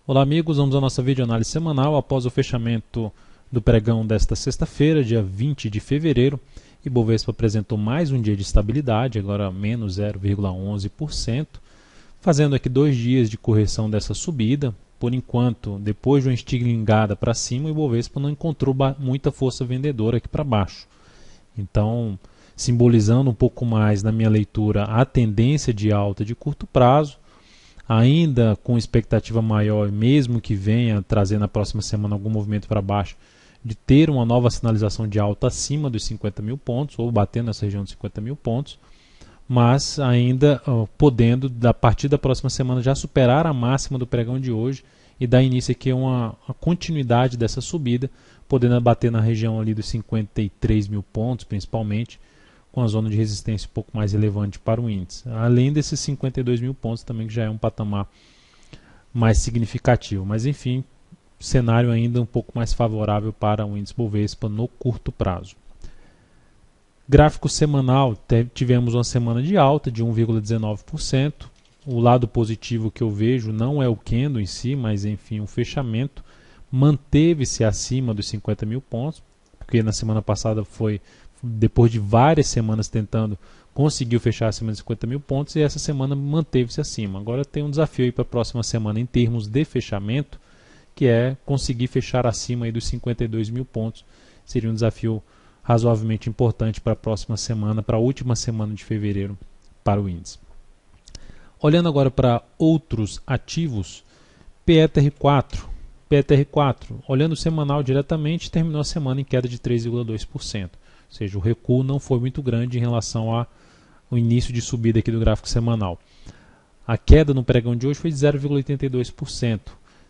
Olá amigos, vamos à nossa videoanálise semanal após o fechamento do pregão desta sexta-feira, dia 20 de fevereiro. Ibovespa apresentou mais um dia de estabilidade, agora menos 0,11%, fazendo aqui 2 dias de correção dessa subida. Por enquanto, depois de uma estilingada para cima, o Ibovespa não encontrou muita força vendedora aqui para baixo. Então, simbolizando um pouco mais na minha leitura a tendência de alta de curto prazo, ainda com expectativa maior, mesmo que venha trazer na próxima semana algum movimento para baixo, de ter uma nova sinalização de alta acima dos 50 mil pontos, ou batendo nessa região de 50 mil pontos, mas ainda podendo, a partir da próxima semana, já superar a máxima do pregão de hoje e dar início aqui a uma continuidade dessa subida, podendo bater na região ali dos 53 mil pontos, principalmente, com a zona de resistência um pouco mais relevante para o índice. Além desses 52 mil pontos também, que já é um patamar mais significativo. Mas enfim, cenário ainda um pouco mais favorável para o índice Bovespa no curto prazo. Gráfico semanal, tivemos uma semana de alta de 1,19%. O lado positivo que eu vejo não é o candle em si, mas enfim, o fechamento manteve-se acima dos 50 mil pontos, porque na semana passada foi depois de várias semanas tentando, conseguiu fechar acima de 50 mil pontos e essa semana manteve-se acima. Agora tem um desafio para a próxima semana em termos de fechamento, que é conseguir fechar acima aí dos 52 mil pontos. Seria um desafio razoavelmente importante para a próxima semana, para a última semana de fevereiro para o índice. Olhando agora para outros ativos, PETR4. PETR4, olhando o semanal diretamente, terminou a semana em queda de 3,2%. Ou seja, o recuo não foi muito grande em relação ao início de subida aqui do gráfico semanal. A queda no pregão de hoje foi de 0,82%,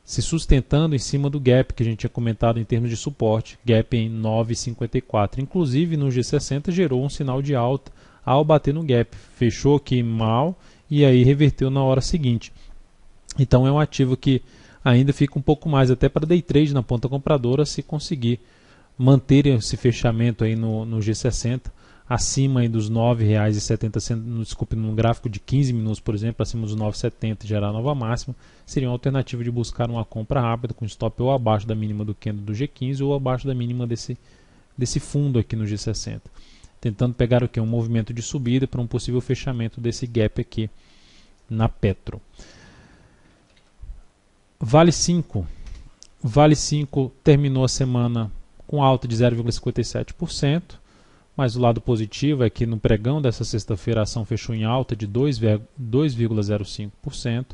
se sustentando em cima do gap que a gente tinha comentado em termos de suporte, gap em 9,54. Inclusive no G60 gerou um sinal de alta ao bater no gap. Fechou aqui mal e aí reverteu na hora seguinte. Então é um ativo que ainda fica um pouco mais até para day trade na ponta compradora se conseguir manter esse fechamento aí no G60 acima aí dos R$ 9,70, desculpe, no gráfico de 15 minutos, por exemplo, acima dos 9,70 e gerar nova máxima, seria uma alternativa de buscar uma compra rápida com stop ou abaixo da mínima do candle do G15 ou abaixo da mínima desse fundo aqui no G60. Tentando pegar o que? Um movimento de subida para um possível fechamento desse gap aqui na Petro. Vale 5. Vale 5 terminou a semana com alta de 0,57%, mas o lado positivo é que no pregão dessa sexta-feira a ação fechou em alta de 2,05%.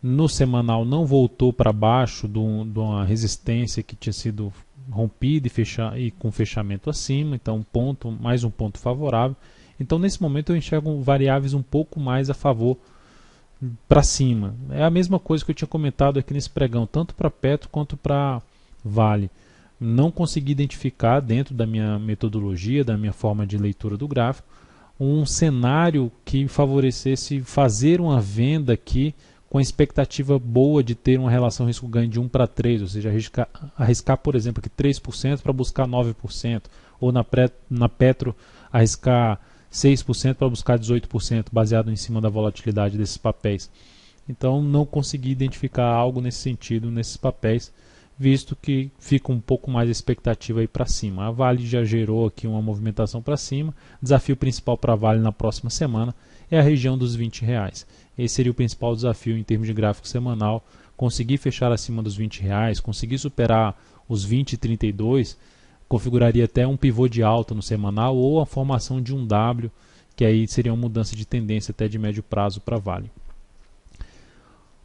No semanal não voltou para baixo de uma resistência que tinha sido rompida e com fechamento acima, então mais um ponto favorável. Então nesse momento eu enxergo variáveis um pouco mais a favor para cima. É a mesma coisa que eu tinha comentado aqui nesse pregão, tanto para Petro quanto para Vale. Não consegui identificar dentro da minha metodologia, da minha forma de leitura do gráfico, um cenário que favorecesse fazer uma venda aqui com a expectativa boa de ter uma relação risco-ganho de 1 para 3, ou seja, arriscar por exemplo, aqui 3% para buscar 9%, ou na Petro arriscar 6% para buscar 18%, baseado em cima da volatilidade desses papéis. Então não consegui identificar algo nesse sentido nesses papéis, visto que fica um pouco mais a expectativa aí para cima. A Vale já gerou aqui uma movimentação para cima. Desafio principal para a Vale na próxima semana é a região dos R$20. Esse seria o principal desafio em termos de gráfico semanal. Conseguir fechar acima dos R$20, conseguir superar os 20,32, configuraria até um pivô de alta no semanal ou a formação de um W, que aí seria uma mudança de tendência até de médio prazo para a Vale.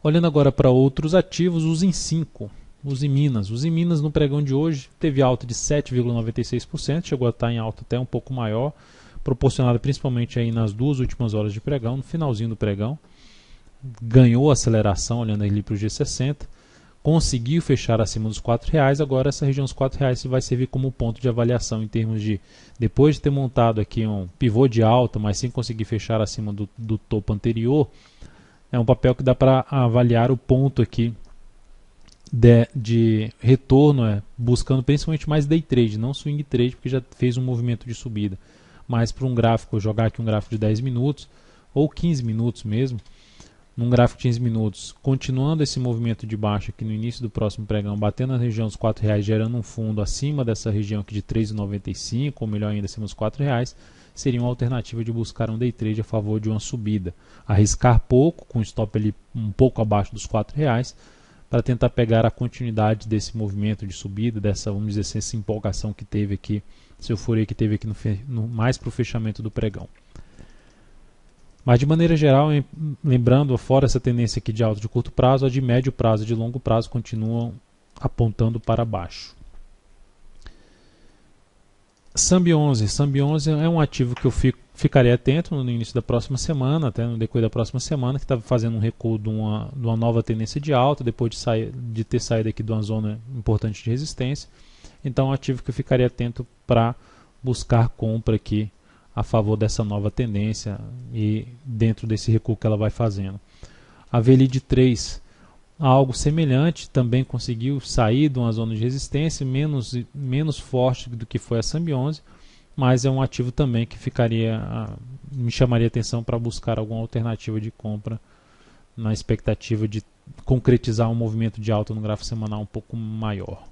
Olhando agora para outros ativos, os em 5. Os em Minas no pregão de hoje teve alta de 7,96%, chegou a estar em alta até um pouco maior, proporcionada principalmente aí nas 2 últimas horas de pregão, no finalzinho do pregão. Ganhou aceleração olhando ali para o G60, conseguiu fechar acima dos R$4, agora essa região dos R$4 vai servir como ponto de avaliação em termos de, depois de ter montado aqui um pivô de alta, mas sem conseguir fechar acima do topo anterior, é um papel que dá para avaliar o ponto aqui de retorno, buscando principalmente mais day trade, não swing trade, porque já fez um movimento de subida, mas para um gráfico, jogar aqui um gráfico de 10 minutos ou 15 minutos mesmo, num gráfico de 15 minutos, continuando esse movimento de baixa aqui no início do próximo pregão, batendo na região dos R$4, gerando um fundo acima dessa região aqui de 3,95, ou melhor ainda, acima dos R$4, seria uma alternativa de buscar um day trade a favor de uma subida. Arriscar pouco, com stop ali um pouco abaixo dos R$4, para tentar pegar a continuidade desse movimento de subida, dessa, vamos dizer assim, essa empolgação que teve aqui, essa euforia que teve aqui mais para o fechamento do pregão. Mas de maneira geral, lembrando, fora essa tendência aqui de alta de curto prazo, a de médio prazo e de longo prazo continuam apontando para baixo. Sambi11. Sambi11 é um ativo que eu ficarei atento no início da próxima semana, até no decorrer da próxima semana, que está fazendo um recuo de uma nova tendência de alta, depois de ter saído aqui de uma zona importante de resistência. Então é um ativo que eu ficarei atento para buscar compra aqui a favor dessa nova tendência e dentro desse recuo que ela vai fazendo. A VLID 3, algo semelhante, também conseguiu sair de uma zona de resistência menos forte do que foi a Sambi11, mas é um ativo também que me chamaria atenção para buscar alguma alternativa de compra na expectativa de concretizar um movimento de alta no gráfico semanal um pouco maior.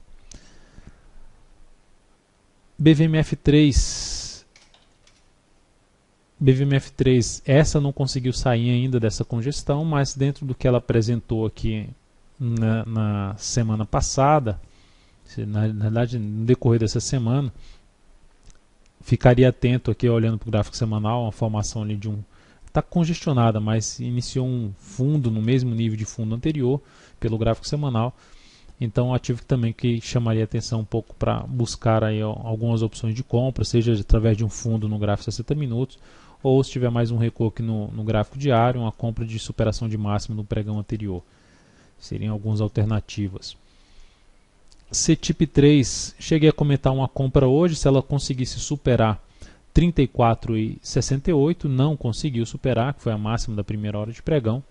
BVMF3, essa não conseguiu sair ainda dessa congestão, mas dentro do que ela apresentou aqui na semana passada, na verdade no decorrer dessa semana, ficaria atento aqui olhando para o gráfico semanal, uma formação ali de está congestionada, mas iniciou um fundo no mesmo nível de fundo anterior pelo gráfico semanal. Então, um ativo também que chamaria atenção um pouco para buscar aí algumas opções de compra, seja através de um fundo no gráfico 60 minutos, ou se tiver mais um recuo aqui no gráfico diário, uma compra de superação de máximo no pregão anterior. Seriam algumas alternativas. CTIP 3, cheguei a comentar uma compra hoje, se ela conseguisse superar 34,68, não conseguiu superar, que foi a máxima da primeira hora de pregão,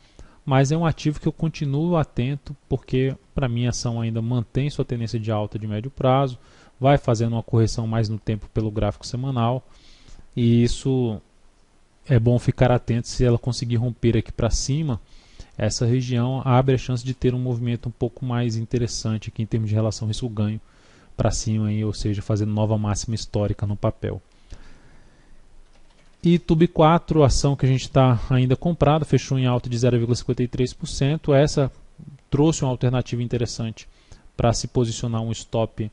mas é um ativo que eu continuo atento, porque para mim a ação ainda mantém sua tendência de alta de médio prazo, vai fazendo uma correção mais no tempo pelo gráfico semanal, e isso é bom ficar atento. Se ela conseguir romper aqui para cima, essa região abre a chance de ter um movimento um pouco mais interessante aqui em termos de relação risco-ganho para cima, ou seja, fazendo nova máxima histórica no papel. E TUB4, ação que a gente está ainda comprado, fechou em alta de 0,53%. Essa trouxe uma alternativa interessante para se posicionar um stop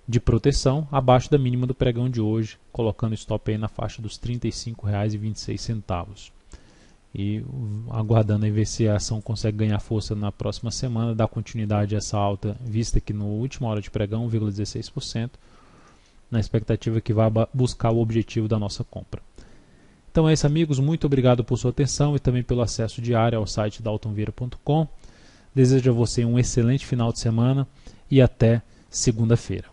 de proteção abaixo da mínima do pregão de hoje, colocando o stop aí na faixa dos R$ 35,26. E aguardando aí ver se a ação consegue ganhar força na próxima semana, dar continuidade a essa alta vista aqui na última hora de pregão, 1,16%, na expectativa que vai buscar o objetivo da nossa compra. Então é isso, amigos, muito obrigado por sua atenção e também pelo acesso diário ao site daltonvieira.com. Desejo a você um excelente final de semana e até segunda-feira.